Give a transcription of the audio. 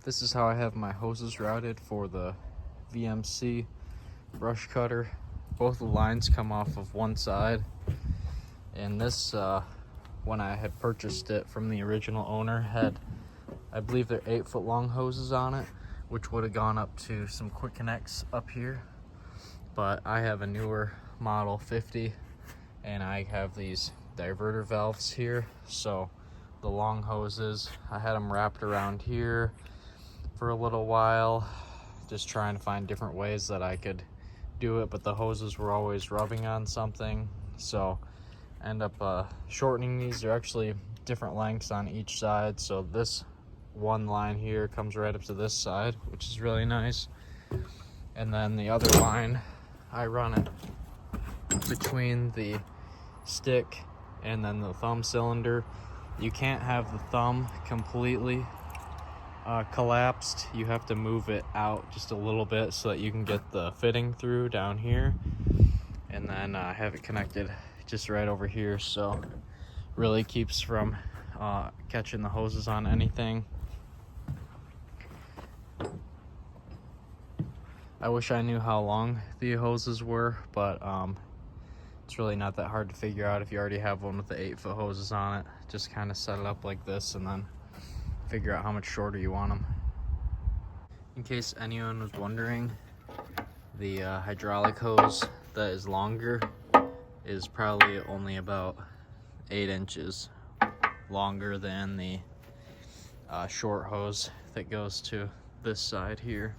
This is how I have my hoses routed for the VMC brush cutter. Both the lines come off of one side, and this when I had purchased it from the original owner had, I believe, they're 8-foot long hoses on it, which would have gone up to some quick connects up here. But I have a newer model 50, and I have these diverter valves here, so the long hoses, I had them wrapped around here for a little while, just trying to find different ways that I could do it, but the hoses were always rubbing on something, so I end up shortening these. They're actually different lengths on each side, so this one line here comes right up to this side, which is really nice, and then the other line I run it between the stick and then the thumb cylinder. You can't have the thumb completely collapsed. You have to move it out just a little bit so that you can get the fitting through down here, and then have it connected just right over here, so really keeps from catching the hoses on anything. I wish I knew how long the hoses were, but it's really not that hard to figure out if you already have one with the 8-foot hoses on it. Just kind of set it up like this and then figure out how much shorter you want them. In case anyone was wondering, the hydraulic hose that is longer is probably only about 8 inches longer than the short hose that goes to this side here.